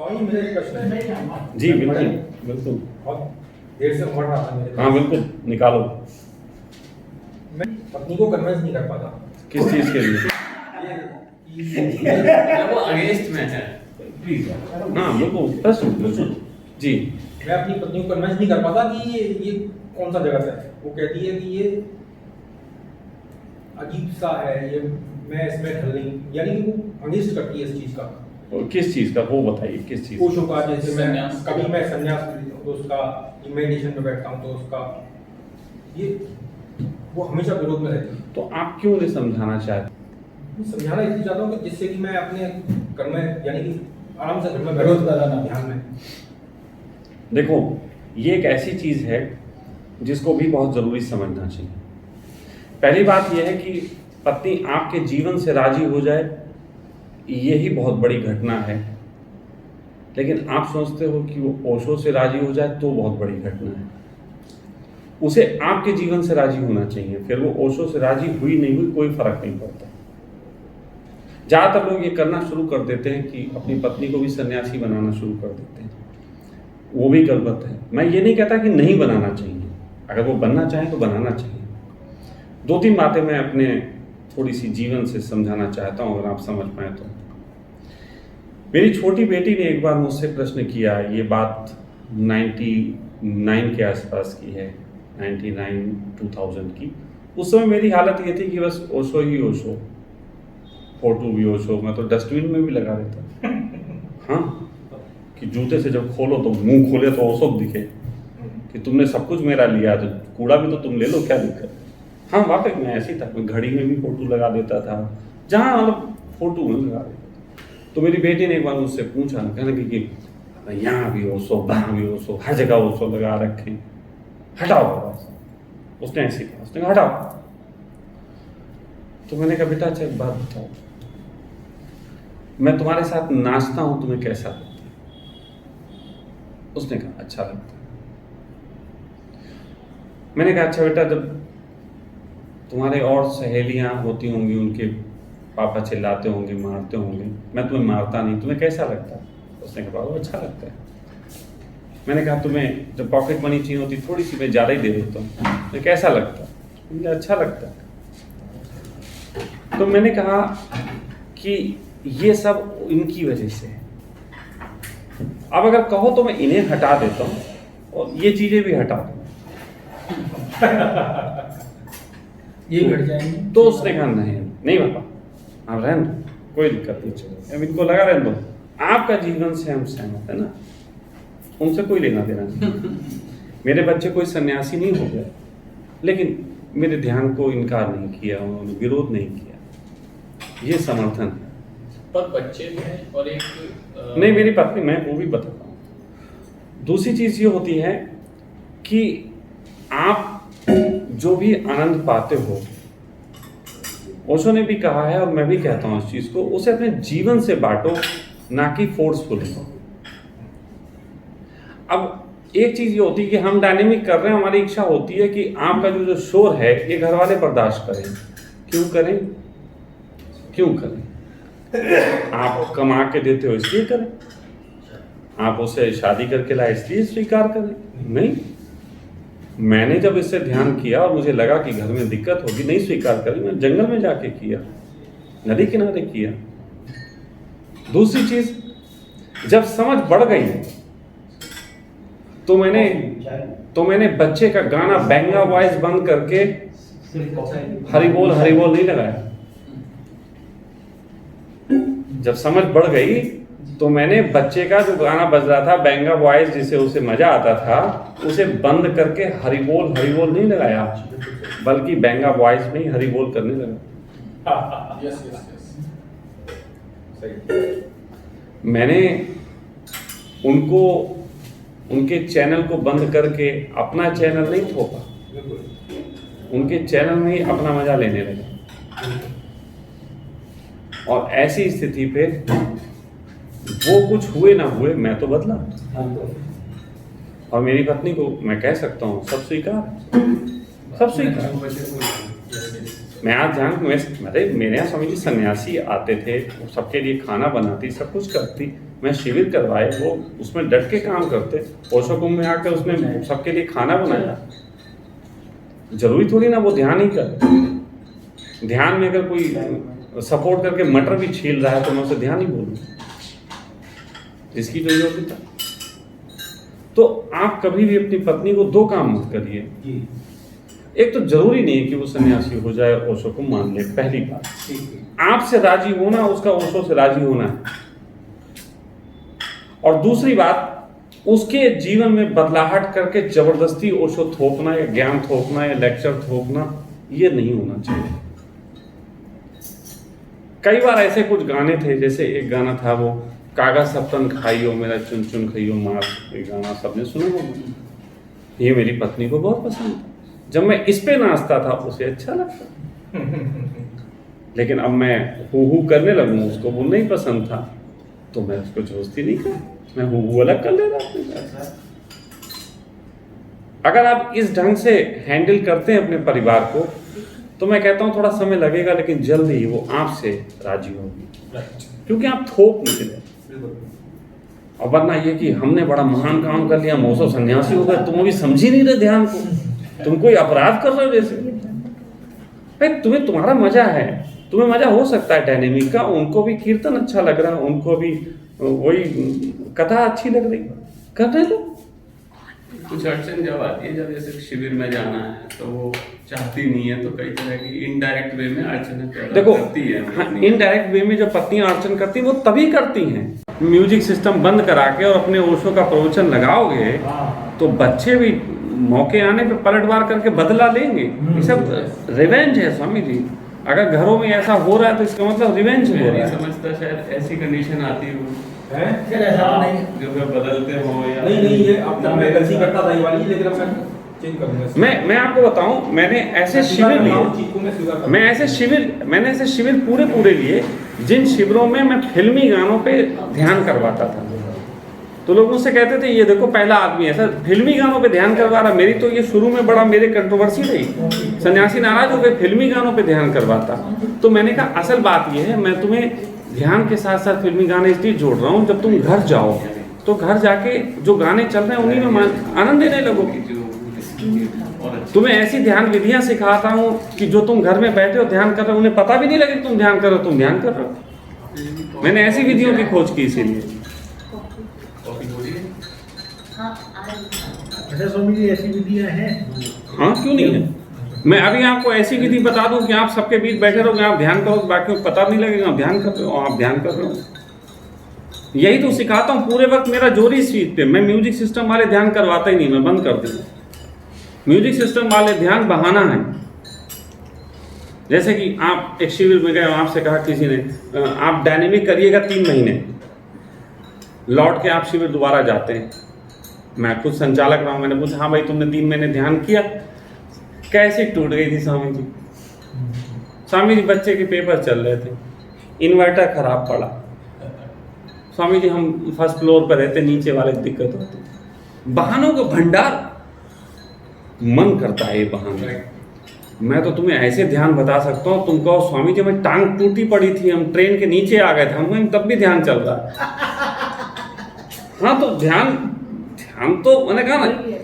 स्वामी मेरा एक प्रश्न है। जी बिल्कुल बिल्कुल। बहुत देर से उमड़ रहा था मेरे हाँ बिल्कुल निकालो। मैं पत्नी को कन्विंस नहीं कर पाता। किस चीज़ के लिए? वो अगेंस्ट में है। प्लीज। हाँ बिल्कुल प्रश्न बिल्कुल जी। मैं अपनी पत्नी को कन्विंस नहीं कर पाता कि ये कौन सा जगत है। वो कहती है कि ये अजीब सा है, ये मैं इसमें ढल नहीं, यानी कि वो अगेंस्ट करती है इस चीज का। और किस चीज़ का वो बताइए, किस चीज़ ओशो का, जैसे मैं संन्यास। कभी मैं संन्यास तो उसका, मेडिटेशन में बैठता हूँ तो उसका, ये वो हमेशा विरोध में रहती है। तो आप क्यों नहीं समझाना चाहते? मैं समझाना इसलिए चाहता हूँ कि जिससे कि मैं अपने घर में, यानी कि आराम से घर में विरोध कराना। ध्यान में। देखो ये एक ऐसी चीज़ है जिसको भी बहुत ज़रूरी समझना चाहिए। पहली बात यह है कि पत्नी आपके जीवन से राजी हो जाए, यही बहुत बड़ी घटना है। लेकिन आप सोचते हो कि वो ओशो से राजी हो जाए तो बहुत बड़ी घटना है। उसे आपके जीवन से राजी होना चाहिए, फिर वो ओशो से राजी हुई नहीं हुई कोई फर्क नहीं पड़ता। ज़्यादातर लोग ये करना शुरू कर देते हैं कि अपनी पत्नी को भी सन्यासी बनाना शुरू कर देते हैं, वो भी गलत है। मैं ये नहीं कहता कि नहीं बनाना चाहिए, अगर वो बनना चाहें तो बनाना चाहिए। दो तीन बातें मैं अपने थोड़ी सी जीवन से समझाना चाहता हूँ, अगर आप समझ पाए तो। मेरी छोटी बेटी ने एक बार मुझसे प्रश्न किया, ये बात 99 के आसपास की है, 99-2000 की। उस समय मेरी हालत ये थी कि बस ओशो ही ओशो, फोटो भी ओशो, मैं तो डस्टबिन में भी लगा देता। हाँ, कि जूते से जब खोलो तो मुंह खोले तो ओशो दिखे, कि तुमने सब कुछ मेरा लिया तो कूड़ा भी तो तुम ले लो, क्या दिक्कत। हाँ वाकई मैं ऐसी था, मैं घड़ी में भी फोटो लगा देता था, जहाँ मतलब फोटो में लगा देता था। तो मेरी बेटी ने एक बार मुझसे पूछा, कहने लगी कि यहाँ भी ओशो, वहाँ भी ओशो, हर जगह ओशो लगा रखे, हटाओ बस। उसने ऐसे कहा, उसने कहा हटाओ। तो मैंने कहा बेटा अच्छा एक बात बताओ, मैं तुम्हारे साथ नाचता हूँ तुम्हें कैसा लगता है? उसने कहा अच्छा लगता है। मैंने कहा अच्छा बेटा, जब तुम्हारे और सहेलियां होती होंगी, उनके पापा चिल्लाते होंगे, मारते होंगे, मैं तुम्हें मारता नहीं, तुम्हें कैसा लगता है? उसने कहा बाबा अच्छा लगता है। मैंने कहा तुम्हें जब पॉकेट मनी चाहिए होती थोड़ी सी मैं ज़्यादा ही दे देता हूँ, तो कैसा लगता है? मुझे अच्छा लगता है। तो मैंने कहा कि ये सब इनकी वजह से है। अब अगर कहो तो मैं इन्हें हटा देता हूँ और ये चीज़ें भी हटा दूँ, ये घट जाएंगे। तो उसने कहा नहीं पापा, आप रहने दो, कोई दिक्कत नहीं, चलो अब इनको लगा रहने दो, आपका जीवन से हम सहमत है ना, उनसे कोई लेना देना नहीं। मेरे बच्चे कोई सन्यासी नहीं हो गए, लेकिन मेरे ध्यान को इनकार नहीं किया, उन्होंने विरोध नहीं किया, ये समर्थन है। पर बच्चे भी हैं और एक नहीं मेरी पत्नी, मैं वो भी बताता हूँ। दूसरी चीज़ ये होती है कि आप जो भी आनंद पाते हो, ओशो ने भी कहा है और मैं भी कहता हूँ इस चीज़ को, उसे अपने जीवन से बांटो, ना कि फोर्सफुली। अब एक चीज़ ये होती है कि हम डायनेमिक कर रहे हैं, हमारी इच्छा होती है कि आपका जो शोर है ये घर वाले बर्दाश्त करें। क्यों करें? क्यों करें? आप कमा के देते हो इसलिए करें, आप उसे शादी करके लाए इसलिए स्वीकार करें? नहीं, मैंने जब इससे ध्यान किया और मुझे लगा कि घर में दिक्कत होगी, नहीं स्वीकार करी, मैं जंगल में जाके किया, नदी किनारे किया। दूसरी चीज, जब समझ बढ़ गई तो मैंने बच्चे का गाना बैंगा वॉइस बंद करके हरि बोल नहीं लगाया। जब समझ बढ़ गई तो मैंने बच्चे का जो गाना बज रहा था बैंगा वॉइस, जिसे उसे मजा आता था, उसे बंद करके हरि बोल नहीं लगाया, बल्कि बैंगा वॉइस में ही हरि बोल करने लगा। यस मैंने उनको उनके चैनल को बंद करके अपना चैनल नहीं थोपा, उनके चैनल में ही अपना मजा लेने लगा। और ऐसी स्थिति पे वो कुछ हुए ना हुए, मैं तो बदला। और मेरी पत्नी को मैं कह सकता हूँ सब स्वीकार। मैं आज मेरे यहाँ स्वामी जी सन्यासी आते थे, वो सबके लिए खाना बनाती, सब कुछ करती, मैं शिविर करवाए, वो उसमें डट के काम करते, ओशो कुंभ में आकर उसने सबके लिए खाना बनाया। जरूरी थोड़ी ना वो ध्यान ही कर, ध्यान में अगर कोई सपोर्ट करके मटर भी छील रहा है तो मैं उसे ध्यान ही बोलूँ, इसकी जो योग्यता। तो आप कभी भी अपनी पत्नी को दो काम मत करिए। एक तो जरूरी नहीं है कि वो सन्यासी हो जाए, ओशो को मान ले, पहली बात। आपसे राजी होना, उसका ओशो से राजी होना है। और दूसरी बात, उसके जीवन में बदलाहट करके जबरदस्ती ओशो थोपना या ज्ञान थोपना या लेक्चर थोपना, ये नहीं होना चाहिए। कई बार ऐसे कुछ गाने थे, जैसे एक गाना था वो कागज सप्तन खाइयो मेरा चुन चुन खाइयो मार, ये गाना सबने सुना होगा। ये मेरी पत्नी को बहुत पसंद था। जब मैं इस पे नाचता था उसे अच्छा लगता, लेकिन अब मैं हु करने लगूं, उसको वो नहीं पसंद था, तो मैं उसको जोस्ती नहीं कर, मैं हु अलग कर ले रहा। अगर आप इस ढंग से हैंडल करते हैं अपने परिवार को, तो मैं कहता हूं थोड़ा समय लगेगा, लेकिन जल्द ही वो आपसे राजी होगी, क्योंकि आप थोप नहीं रहे। और वरना ये कि हमने बड़ा महान काम कर लिया, मौसो सन्यासी हो गए, तुम अभी समझ ही नहीं रहे ध्यान को, तुम कोई अपराध कर रहे हो जैसे। भाई तुम्हें तुम्हारा मजा है, तुम्हें मजा हो सकता है डायनेमिक का, उनको भी कीर्तन अच्छा लग रहा है, उनको भी वही कथा अच्छी लग रही, करने दो। कुछ अड़चन जब आती है, जब जैसे शिविर में जाना है तो वो चाहती नहीं है, तो कई तरह की इनडायरेक्ट वे में अड़चन देखो करती है। इनडायरेक्ट वे में जो पत्नियां अड़चन करती हैं वो तभी करती हैं। म्यूजिक सिस्टम बंद करा के और अपने ओशो का प्रवचन लगाओगे तो बच्चे भी मौके आने पे पलटवार करके बदला लेंगे। ये सब रिवेंज है स्वामी जी। अगर घरों में ऐसा हो रहा है तो इसका मतलब रिवेंज हो मैं रहा नहीं है। समझता शायद ऐसी कंडीशन आती हो फिर ऐसा नहीं। जो फिर बदलते हो या नहीं ये अब तक मैं गलती करता था ये वाली, लेकिन अब मैं चेंज करूंगा। मैं आपको बताऊं, मैंने ऐसे शिविर लिए, मैंने ऐसे शिविर पूरे लिए, जिन शिविरों में मैं फिल्मी गानों पे ध्यान करवाता था। तो लोग मुझसे कहते थे ये देखो पहला आदमी है सर फिल्मी गानों पे ध्यान करवा रहा। मेरी तो ये शुरू में बड़ा मेरे कंट्रोवर्सी रही, सन्यासी नाराज हो गए फिल्मी गानों पे ध्यान करवाता। तो मैंने कहा असल बात ये है, मैं तुम्हें ध्यान के साथ साथ फिल्मी गाने इसलिए जोड़ रहा हूँ, जब तुम घर जाओ तो घर जाके जो गाने चल रहे हैं उन्हीं में आनंद लेने लगोगे। तुम्हें ऐसी ध्यान विधियां सिखाता हूँ कि जो तुम घर में बैठे हो ध्यान कर रहे हो, उन्हें पता भी नहीं लगे तुम ध्यान कर रहे हो, तुम ध्यान कर रहे हो। मैंने ऐसी विधियों की खोज की इसीलिए। अच्छा स्वामी जी ऐसी विधियां हैं? हाँ क्यों नहीं है। मैं अभी आपको ऐसी विधि बता दूं कि आप सबके बीच बैठे रहोगे, आप ध्यान करो, बाकी को पता नहीं लगेगा आप ध्यान कर रहे हो, आप ध्यान कर रहे हो। यही तो सिखाता हूँ पूरे वक्त। मेरा जोर ही इस चीज पे, मैं म्यूजिक सिस्टम वाले ध्यान करवाता ही नहीं, मैं बंद कर दूंगा। म्यूजिक सिस्टम वाले ध्यान बहाना है। जैसे कि आप एक शिविर में गए, आपसे कहा किसी ने आप डायनेमिक करिएगा 3 महीने, लौट के आप शिविर दोबारा जाते हैं। मैं खुद संचालक रहा हूँ, मैंने पूछा हाँ भाई तुमने 3 महीने ध्यान किया, कैसे टूट गई थी स्वामी जी? स्वामी जी बच्चे के पेपर चल रहे थे, इन्वर्टर खराब पड़ा। स्वामी जी हम फर्स्ट फ्लोर पर रहते, नीचे वाले की दिक्कत होती। बहानों का भंडार, मन करता है ये बहाने। मैं तो तुम्हें ऐसे ध्यान बता सकता हूँ, तुम कहो स्वामी जी मैं टांग टूटी पड़ी थी, हम ट्रेन के नीचे आ गए थे, हम तब भी ध्यान चल रहा है। हाँ तो ध्यान तो मैंने कहा ना,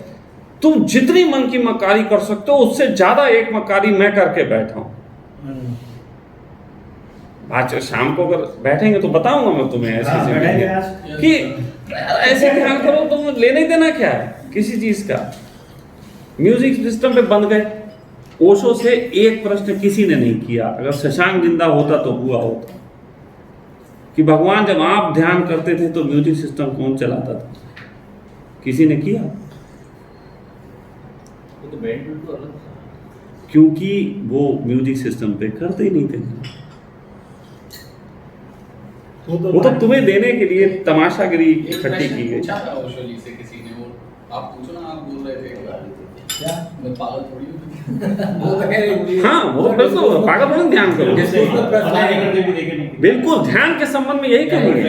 तुम जितनी मन की मक्कारी कर सकते हो उससे ज्यादा एक मक्कारी मैं करके बैठा हूं। आज शाम को अगर बैठेंगे तो बताऊंगा मैं तुम्हें ऐसे कि ऐसे ध्यान करो, तुम लेने देना क्या है किसी चीज का। म्यूजिक सिस्टम पे बंद गए। ओशो से एक प्रश्न किसी ने नहीं किया, अगर शशांक जिंदा होता तो हुआ होता कि भगवान जब आप ध्यान करते थे तो म्यूजिक सिस्टम कौन चलाता था? किसी ने किया? तो बैंड बिल्कुल अलग था, क्योंकि वो म्यूजिक सिस्टम पे करते ही नहीं थे। वो तो तुम्हें देने के लिए तमाशागिरी इकट्ठी की गई। पूछा था ओशो जी से किसी ने, वो आप पूछो ना, आप बोल रहे थे क्या मैं पागल थोड़ी हूँ। हाँ वो बिल्कुल पागल ध्यान करो, बिल्कुल ध्यान के संबंध में यही कहेंगे।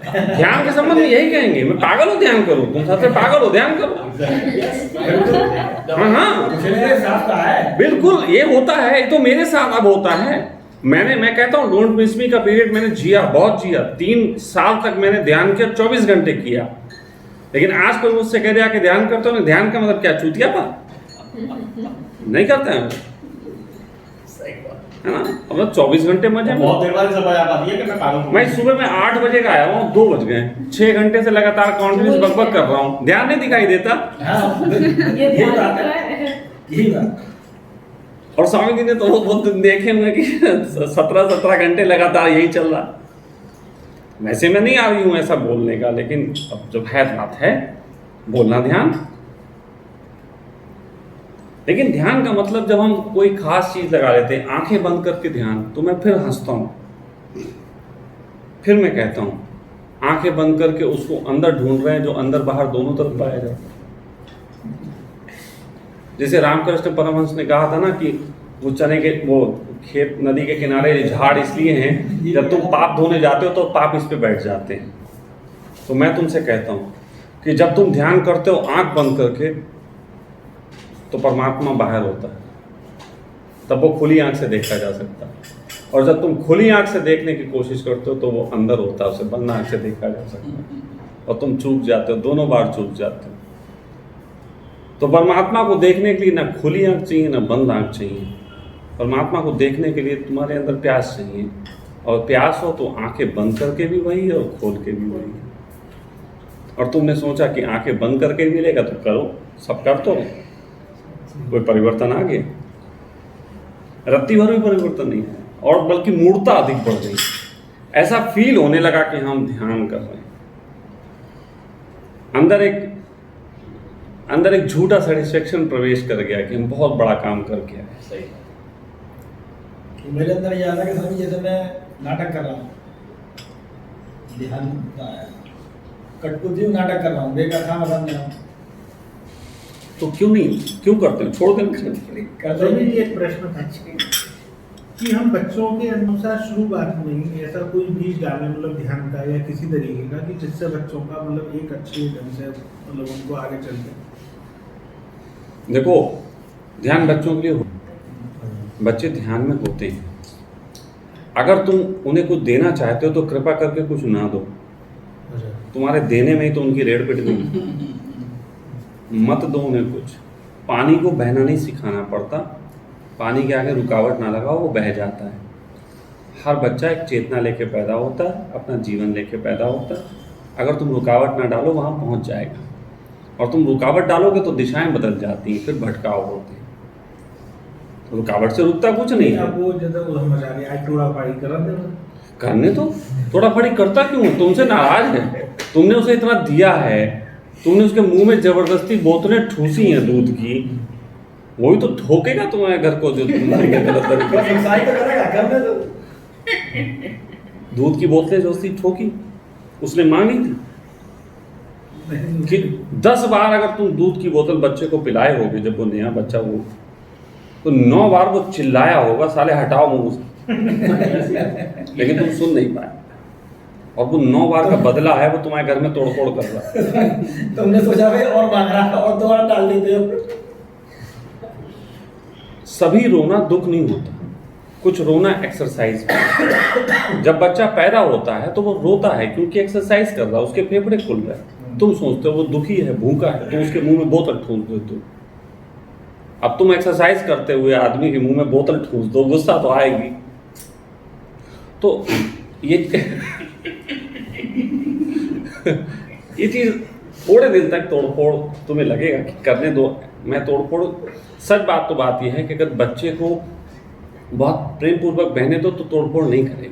ध्यान के संबंध में यही कहेंगे, मैं पागल हूँ ध्यान करो, तुम सबसे पागल हो ध्यान करो। हाँ हाँ मेरे साथ का है। बिल्कुल, ये होता है, ये तो मेरे साथ अब होता है। मैं कहता हूँ डोंट मिस मी का पीरियड मैंने जिया, बहुत जिया। 3 साल तक मैंने ध्यान किया, 24 घंटे किया। लेकिन आज कोई मुझसे कह दिया कि ध्यान करते हो, ध्यान का मतलब क्या, चूतिया पा नहीं करते हैं, है ना। मतलब 24 घंटे मजे में। बहुत देर बाद समझ आ पाती है कि मैं पागल हूं। मैं सुबह में 8 बजे का आया हूँ, 2 बज गए, 6 घंटे से लगातार कॉन्टिन्यूस बकबक कर रहा हूँ, ध्यान नहीं दिखाई देता। हाँ, ये यही ध्यान बात रखा है, है। यही बात। और स्वामी जी ने तो वो बहुत देखे हुए कि 17 घंटे लगातार यही चल रहा। वैसे मैं नहीं आ रही हूँ ऐसा बोलने का, लेकिन अब जब है बात है बोलना ध्यान। लेकिन ध्यान का मतलब जब हम कोई खास चीज लगा लेते हैं, आंखें बंद करके ध्यान, तो मैं फिर हंसता हूं, फिर मैं कहता हूं आंखें बंद करके उसको अंदर ढूंढ रहे हैं जो अंदर बाहर दोनों तरफ पाया जाता है। जैसे रामकृष्ण परमहंस ने कहा था ना कि वो चने के वो खेत नदी के किनारे झाड़ इसलिए हैं, जब तुम पाप धोने जाते हो तो पाप इस पे बैठ जाते हैं। तो मैं तुमसे कहता हूं कि जब तुम ध्यान करते हो आंख बंद करके, तो परमात्मा बाहर होता है, तब वो खुली आंख से देखा जा सकता है। और जब तुम खुली आंख से देखने की कोशिश करते हो तो वो अंदर होता है, उसे बंद आंख से देखा जा सकता है, और तुम चूक जाते हो, दोनों बार चूक जाते हो। तो परमात्मा को देखने के लिए ना खुली आंख चाहिए ना बंद आंख चाहिए। परमात्मा को देखने के लिए तुम्हारे अंदर प्यास चाहिए, और प्यास हो तो आंखें बंद करके भी वही है और खोल के भी वही है। और तुमने सोचा कि आंखें बंद करके मिलेगा तो करो, सब कर तो कोई परिवर्तन आ गया? रत्ती भर भी परिवर्तन नहीं है, और बल्कि मूर्ता अधिक बढ़ गई। ऐसा फील होने लगा कि हम ध्यान कर रहे हैं। अंदर एक झूठा सेटिस्फेक्शन प्रवेश कर गया कि हम बहुत बड़ा काम करके आए। सही। कि मेरे अंदर ये आता है कि स्वामी जैसे मैं नाटक कर रहा हूँ, ध्यान होता है, कठपुतली नाटक कर रहा हूँ, बेकथा बन रहा हूँ। तो क्यों करते हैं? छोड़ देना चाहिए। स्वामी जी एक प्रश्न था कि हम बच्चों के अनुसार शुरुआत में ऐसा कोई बीज डालें, मतलब ध्यान का या किसी तरीके का, कि जिससे बच्चों का मतलब एक अच्छे ढंग से मतलब उनको आगे चलते। देखो, ध्यान बच्चों के लिए हो, बच्चे ध्यान में होते हैं। अगर तुम उन्हें कुछ देना चाहते हो तो कृपा करके कुछ ना दो। तुम्हारे देने में ही तो उनकी रेड़ पिट गई। मत दो उन्हें कुछ। पानी को बहना नहीं सिखाना पड़ता, पानी के आगे रुकावट ना लगाओ, वो बह जाता है। हर बच्चा एक चेतना लेके पैदा होता है, अपना जीवन लेके पैदा होता है। अगर तुम रुकावट ना डालो वहाँ पहुँच जाएगा, और तुम रुकावट डालोगे तो दिशाएं बदल जाती हैं, फिर भटकाव होते हैं। तो रुकावट से रुकता कुछ नहीं है। अब वो जैसे वो समझ आ गया, आज थोड़ा पाई करा दे करने तो थोड़ा फड़ी करता क्यों? तुमसे नाराज है, तुमने उसे इतना दिया है, तुमने उसके मुंह में जबरदस्ती बोतलें ठूसी हैं दूध की, वही तो ठोकेगा तुम्हारे घर को जो तुम गलत तरीके व्यवसाय तो करेगा, करने दो। दूध की बोतलें जो थी ठोकी, उसने मांगी थी कि 10 बार अगर तुम दूध की बोतल बच्चे को पिलाए होगे, जब वो नया बच्चा वो, तो 9 बार वो चिल्लाया होगा, साले हटाओ मुंह से। लेकिन तुम सुन नहीं पाए, और वो 9 बार का बदला है, वो तुम्हारे घर में तोड़फोड़ कर रहा है। तुमने सोचा भाई और मांग रहा है और दोबारा डाल देते हो। सभी रोना दुख नहीं होता, कुछ रोना एक्सरसाइज है। जब बच्चा पैदा होता है तो वो रोता है क्योंकि एक्सरसाइज कर रहा है, उसके फेफड़े खुल रहे हैं। तुम सोचते हो वो दुखी है, भूखा है, तो उसके मुंह में बोतल ठूस देते हो। अब तुम एक्सरसाइज करते हुए आदमी के मुंह में बोतल ठूस दो, गुस्सा तो आएगी। तो ये ये चीज थोड़े दिन तक तोड़फोड़ तुम्हें लगेगा कि करने दो, मैं तोड़फोड़। सच बात तो बात यह है कि अगर बच्चे को बहुत प्रेम पूर्वक बहने दो तो तोड़फोड़ नहीं करेंगे।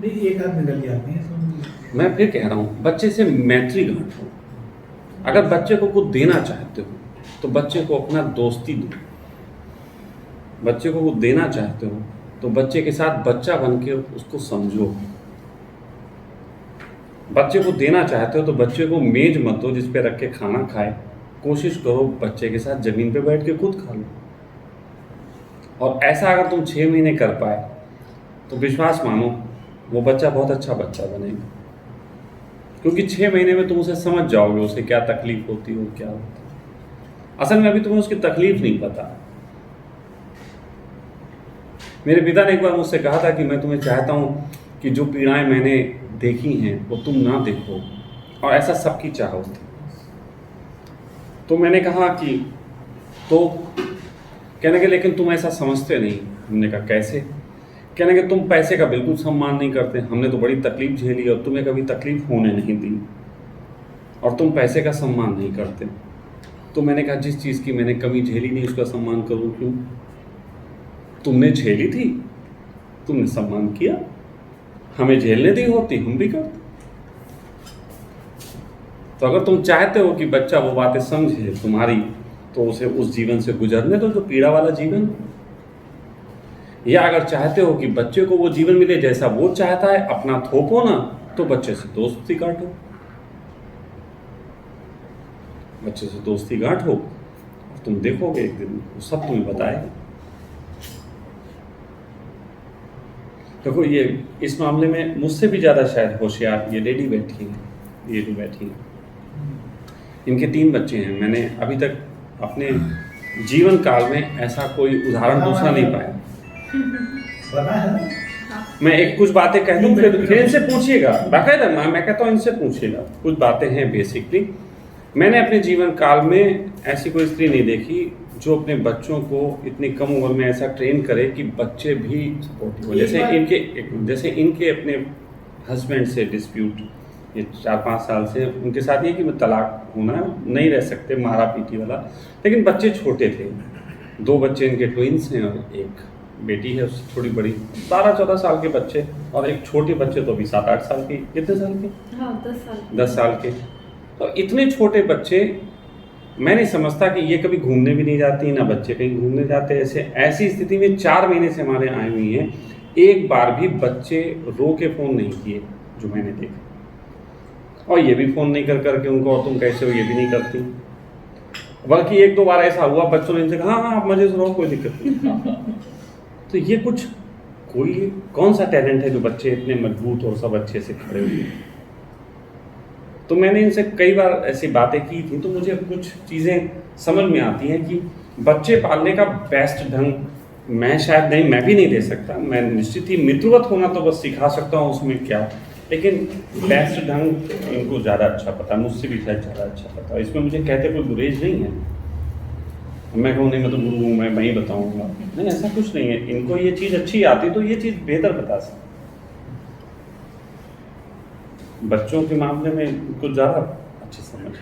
नहीं, एक आध निकल जाती है समझ। मैं फिर कह रहा हूँ, बच्चे से मैत्री गांठो। अगर बच्चे को कुछ देना चाहते हो तो बच्चे को अपना दोस्ती दो। बच्चे को कुछ देना चाहते हो तो बच्चे के साथ बच्चा बन के उसको समझो। बच्चे को देना चाहते हो तो बच्चे को मेज मत दो जिस पे रख के खाना खाए। कोशिश करो बच्चे के साथ ज़मीन पे बैठ के खुद खा लो। और ऐसा अगर तुम 6 महीने कर पाए तो विश्वास मानो वो बच्चा बहुत अच्छा बच्चा बनेगा, क्योंकि 6 महीने में तुम उसे समझ जाओगे उसे क्या तकलीफ होती है, क्या होता है। असल में अभी तुम्हें उसकी तकलीफ नहीं पता। मेरे पिता ने एक बार मुझसे कहा था कि मैं तुम्हें चाहता हूँ कि जो पीड़ाएं मैंने देखी हैं वो तुम ना देखो, और ऐसा सबकी चाह होती। तो मैंने कहा कि तो कहने के लेकिन तुम ऐसा समझते नहीं। हमने कहा कैसे? कहने के तुम पैसे का बिल्कुल सम्मान नहीं करते। हमने तो बड़ी तकलीफ झेली और तुम्हें कभी तकलीफ होने नहीं दी, और तुम पैसे का सम्मान नहीं करते। तो मैंने कहा जिस चीज़ की मैंने कमी झेली नहीं उसका सम्मान करूँ क्यों? तुमने झेली थी, तुमने सम्मान किया, हमें झेलने दी होती हम भी करते। तो अगर तुम चाहते हो कि बच्चा वो बातें समझे तुम्हारी, तो उसे उस जीवन से गुजरने दो जो पीड़ा वाला जीवन। या अगर चाहते हो कि बच्चे को वो जीवन मिले जैसा वो चाहता है, अपना थोपो ना, तो बच्चे से दोस्ती काटो। बच्चे से दोस्ती गांठो, तुम देखोगे एक दिन वो सब तुम्हें बताएगा। देखो ये इस मामले में मुझसे भी ज़्यादा शायद होशियार ये लेडी बैठी है, ये जो बैठी है, इनके 3 बच्चे हैं। मैंने अभी तक अपने जीवन काल में ऐसा कोई उदाहरण दूसरा नहीं पाया। पता है ना? मैं एक कुछ बातें कह दूँ फिर इनसे पूछिएगा, बाकायदा मैं कहता हूँ इनसे पूछिएगा। कुछ बातें हैं बेसिकली। मैंने अपने जीवन काल में ऐसी कोई स्त्री नहीं देखी जो अपने बच्चों को इतनी कम उम्र में ऐसा ट्रेन करे कि बच्चे भी सपोर्टिव हो। जैसे इनके अपने हस्बैंड से डिस्प्यूट, ये 4-5 साल से उनके साथ ये कि तलाक होना नहीं रह सकते, मारा पीटी वाला, लेकिन बच्चे छोटे थे। 2 बच्चे इनके ट्विंस हैं और एक बेटी है उससे थोड़ी बड़ी, 12-14 साल के बच्चे, और एक छोटे बच्चे तो अभी 7-8 साल के। कितने साल के? हाँ, 10 साल के। तो इतने छोटे बच्चे, मैं नहीं समझता कि ये कभी घूमने भी नहीं जाती, ना बच्चे कहीं घूमने जाते। ऐसी स्थिति में 4 महीने से हमारे आए हुई हैं, एक बार भी बच्चे रो के फ़ोन नहीं किए जो मैंने देखा। और ये भी फ़ोन नहीं कर करके उनको और तुम कैसे हो ये भी नहीं करती। बल्कि 1-2 बार ऐसा हुआ बच्चों ने इनसे कहा हाँ आप मजे से रहो, कोई दिक्कत नहीं। तो ये कौन सा टैलेंट है जो बच्चे इतने मजबूत और सब अच्छे से खड़े हुए। तो मैंने इनसे कई बार ऐसी बातें की थी, तो मुझे कुछ चीज़ें समझ में आती हैं कि बच्चे पालने का बेस्ट ढंग मैं भी नहीं दे सकता। मैं निश्चित ही मित्रवत होना तो बस सिखा सकता हूँ, उसमें क्या, लेकिन बेस्ट ढंग इनको ज़्यादा अच्छा पता, मुझसे भी शायद ज़्यादा अच्छा पता। इसमें मुझे कहते कोई गुरेज नहीं है। मैं कहूँ नहीं मैं तो गुरु हूँ, मैं ही बताऊँगा, नहीं ऐसा कुछ नहीं है। इनको ये चीज़ अच्छी आती तो ये चीज़ बेहतर बता सकते। बच्चों के मामले में कुछ ज़्यादा अच्छी समझ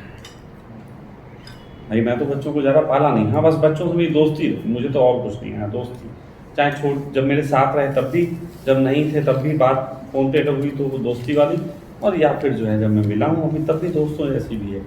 नहीं। मैं तो बच्चों को ज़्यादा पाला नहीं। हाँ बस बच्चों से मेरी दोस्ती रही, मुझे तो और कुछ नहीं है। दोस्ती चाहे जब मेरे साथ रहे तब भी, जब नहीं थे तब भी बात फ़ोन पे हुई तो वो दोस्ती वाली, और या फिर जो है जब मैं मिला हूँ अभी तब भी दोस्तों जैसी भी है।